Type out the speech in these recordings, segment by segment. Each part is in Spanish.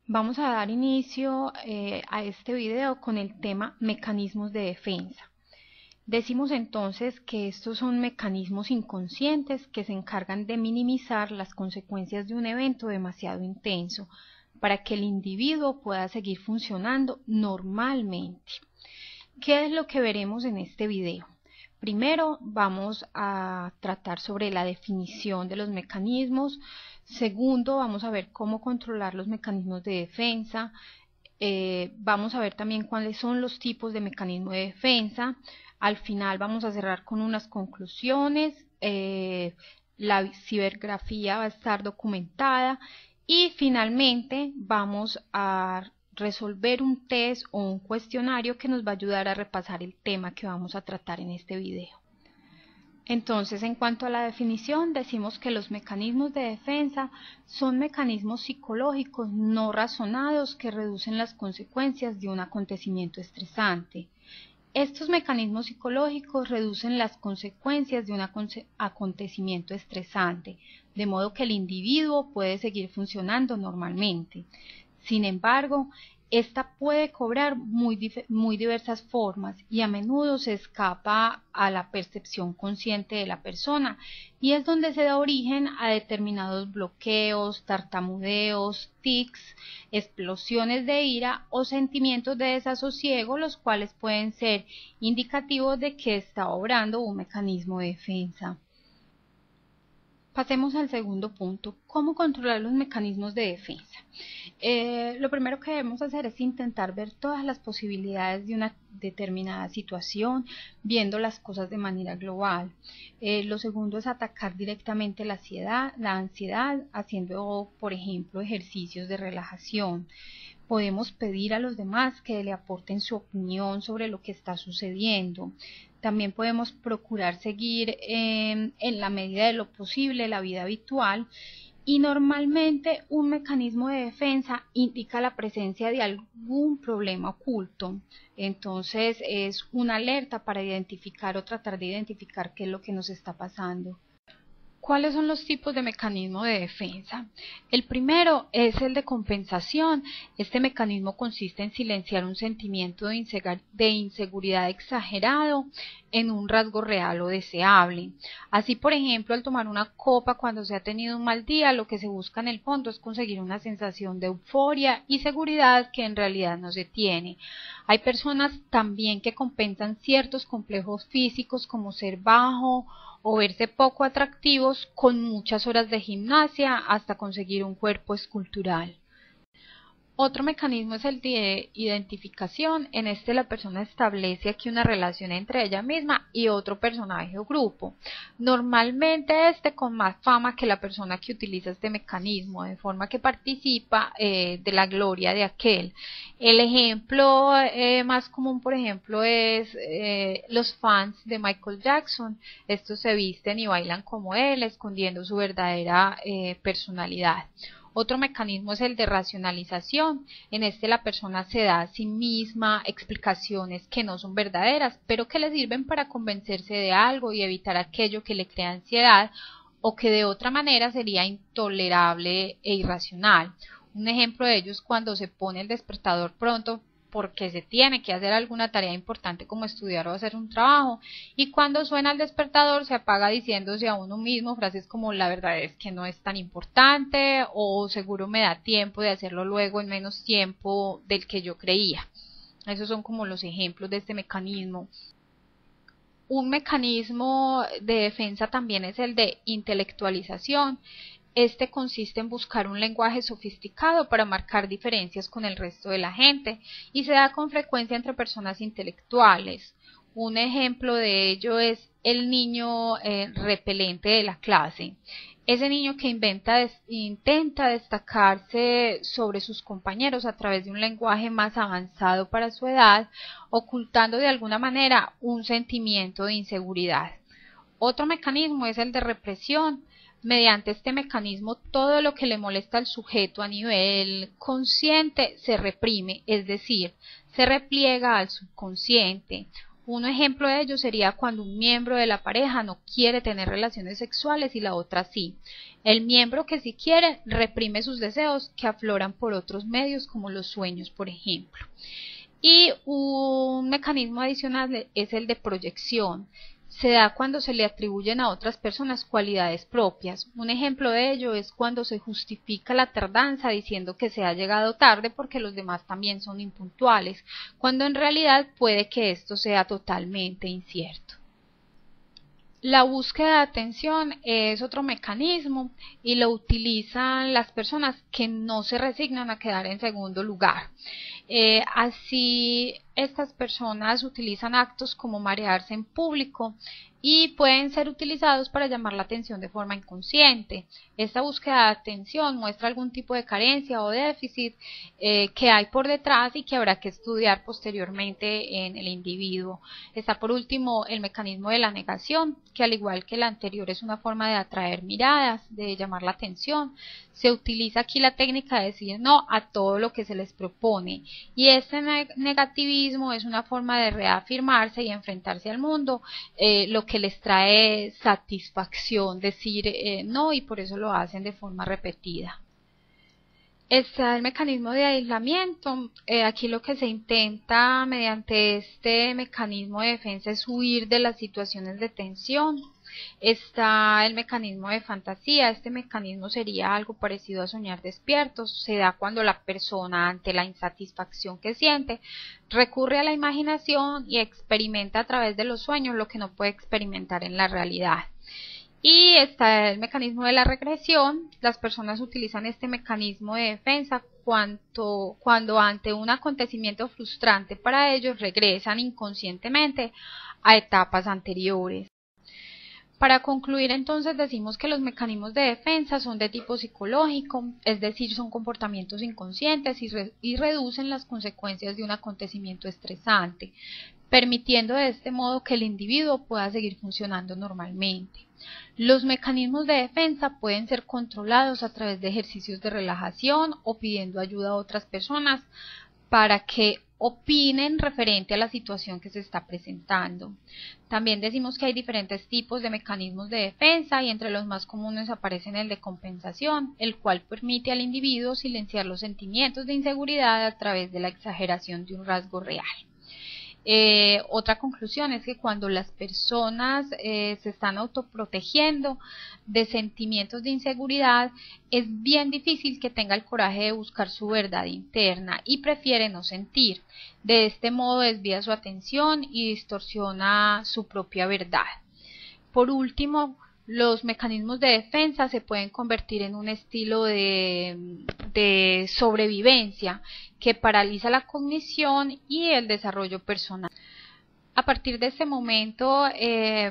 Vamos a dar inicio a este video con el tema mecanismos de defensa. Decimos entonces que estos son mecanismos inconscientes que se encargan de minimizar las consecuencias de un evento demasiado intenso para que el individuo pueda seguir funcionando normalmente. ¿Qué es lo que veremos en este video? Primero vamos a tratar sobre la definición de los mecanismos. Segundo, vamos a ver cómo controlar los mecanismos de defensa. Vamos a ver también cuáles son los tipos de mecanismo de defensa. Al final vamos a cerrar con unas conclusiones. La cibergrafía va a estar documentada y finalmente vamos a resolver un test o un cuestionario que nos va a ayudar a repasar el tema que vamos a tratar en este video. Entonces, en cuanto a la definición, decimos que los mecanismos de defensa son mecanismos psicológicos no razonados que reducen las consecuencias de un acontecimiento estresante. Estos mecanismos psicológicos reducen las consecuencias de un acontecimiento estresante, de modo que el individuo puede seguir funcionando normalmente. Sin embargo, esta puede cobrar muy diversas formas y a menudo se escapa a la percepción consciente de la persona y es donde se da origen a determinados bloqueos, tartamudeos, tics, explosiones de ira o sentimientos de desasosiego, los cuales pueden ser indicativos de que está obrando un mecanismo de defensa. Pasemos al segundo punto, ¿cómo controlar los mecanismos de defensa? Lo primero que debemos hacer es intentar ver todas las posibilidades de una determinada situación, viendo las cosas de manera global. Lo segundo es atacar directamente la ansiedad, haciendo, por ejemplo, ejercicios de relajación. Podemos pedir a los demás que le aporten su opinión sobre lo que está sucediendo. También podemos procurar seguir en la medida de lo posible la vida habitual y normalmente un mecanismo de defensa indica la presencia de algún problema oculto. Entonces es una alerta para identificar o tratar de identificar qué es lo que nos está pasando. ¿Cuáles son los tipos de mecanismo de defensa? El primero es el de compensación. Este mecanismo consiste en silenciar un sentimiento de inseguridad exagerado en un rasgo real o deseable. Así, por ejemplo, al tomar una copa cuando se ha tenido un mal día, lo que se busca en el fondo es conseguir una sensación de euforia y seguridad que en realidad no se tiene. Hay personas también que compensan ciertos complejos físicos como ser bajo o verse poco atractivos con muchas horas de gimnasia hasta conseguir un cuerpo escultural. Otro mecanismo es el de identificación. En este la persona establece aquí una relación entre ella misma y otro personaje o grupo. Normalmente con más fama que la persona que utiliza este mecanismo, de forma que participa de la gloria de aquel. El ejemplo más común, por ejemplo, es los fans de Michael Jackson. Estos se visten y bailan como él, escondiendo su verdadera personalidad. Otro mecanismo es el de racionalización. En este la persona se da a sí misma explicaciones que no son verdaderas, pero que le sirven para convencerse de algo y evitar aquello que le crea ansiedad o que de otra manera sería intolerable e irracional. Un ejemplo de ello es cuando se pone el despertador pronto porque se tiene que hacer alguna tarea importante como estudiar o hacer un trabajo, y cuando suena el despertador se apaga diciéndose a uno mismo frases como la verdad es que no es tan importante o seguro me da tiempo de hacerlo luego en menos tiempo del que yo creía. Esos son como los ejemplos de este mecanismo. Un mecanismo de defensa también es el de intelectualización. Este consiste en buscar un lenguaje sofisticado para marcar diferencias con el resto de la gente y se da con frecuencia entre personas intelectuales. Un ejemplo de ello es el niño repelente de la clase. Ese niño que intenta destacarse sobre sus compañeros a través de un lenguaje más avanzado para su edad, ocultando de alguna manera un sentimiento de inseguridad. Otro mecanismo es el de represión. Mediante este mecanismo, todo lo que le molesta al sujeto a nivel consciente se reprime, es decir, se repliega al subconsciente. Un ejemplo de ello sería cuando un miembro de la pareja no quiere tener relaciones sexuales y la otra sí. El miembro que sí quiere reprime sus deseos que afloran por otros medios como los sueños, por ejemplo. Y un mecanismo adicional es el de proyección. Se da cuando se le atribuyen a otras personas cualidades propias. Un ejemplo de ello es cuando se justifica la tardanza diciendo que se ha llegado tarde porque los demás también son impuntuales, cuando en realidad puede que esto sea totalmente incierto. La búsqueda de atención es otro mecanismo y lo utilizan las personas que no se resignan a quedar en segundo lugar. Así, estas personas utilizan actos como marearse en público y pueden ser utilizados para llamar la atención de forma inconsciente. Esta búsqueda de atención muestra algún tipo de carencia o déficit que hay por detrás y que habrá que estudiar posteriormente en el individuo. Está por último el mecanismo de la negación, que al igual que el anterior es una forma de atraer miradas, de llamar la atención. Se utiliza aquí la técnica de decir no a todo lo que se les propone, y este negativismo es una forma de reafirmarse y enfrentarse al mundo, lo que les trae satisfacción decir no, y por eso lo hacen de forma repetida. Está el mecanismo de aislamiento. Aquí lo que se intenta mediante este mecanismo de defensa es huir de las situaciones de tensión. Está el mecanismo de fantasía. Este mecanismo sería algo parecido a soñar despiertos. Se da cuando la persona, ante la insatisfacción que siente, recurre a la imaginación y experimenta a través de los sueños lo que no puede experimentar en la realidad. Y está el mecanismo de la regresión. Las personas utilizan este mecanismo de defensa cuando ante un acontecimiento frustrante para ellos regresan inconscientemente a etapas anteriores. Para concluir, entonces, decimos que los mecanismos de defensa son de tipo psicológico, es decir, son comportamientos inconscientes y reducen las consecuencias de un acontecimiento estresante, permitiendo de este modo que el individuo pueda seguir funcionando normalmente. Los mecanismos de defensa pueden ser controlados a través de ejercicios de relajación o pidiendo ayuda a otras personas para que opinen referente a la situación que se está presentando. También decimos que hay diferentes tipos de mecanismos de defensa y entre los más comunes aparecen el de compensación, el cual permite al individuo silenciar los sentimientos de inseguridad a través de la exageración de un rasgo real. Otra conclusión es que cuando las personas se están autoprotegiendo de sentimientos de inseguridad, es bien difícil que tenga el coraje de buscar su verdad interna y prefiere no sentir. De este modo desvía su atención y distorsiona su propia verdad. Por último, los mecanismos de defensa se pueden convertir en un estilo de sobrevivencia que paraliza la cognición y el desarrollo personal. A partir de este momento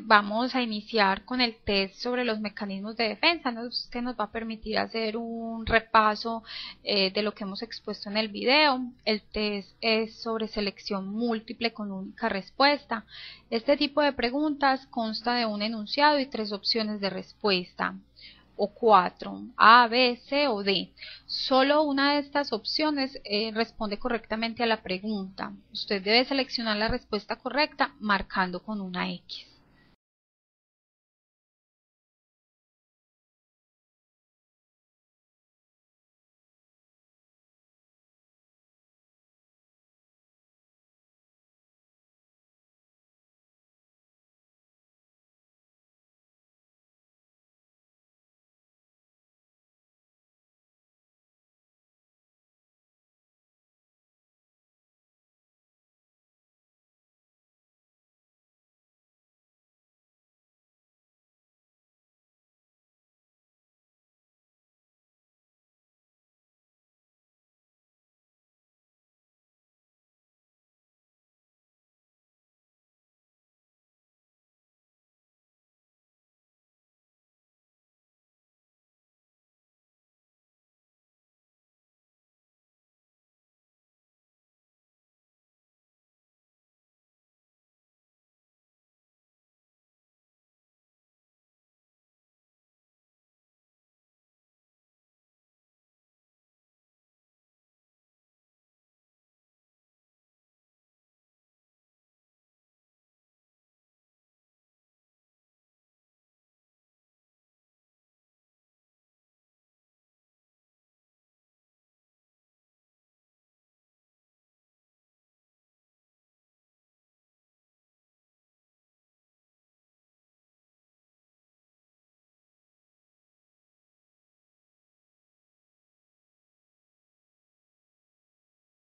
vamos a iniciar con el test sobre los mecanismos de defensa. Este nos va a permitir hacer un repaso de lo que hemos expuesto en el video. El test es sobre selección múltiple con única respuesta. Este tipo de preguntas consta de un enunciado y 3 opciones de respuesta, o 4, A, B, C o D. Solo una de estas opciones responde correctamente a la pregunta. Usted debe seleccionar la respuesta correcta marcando con una X.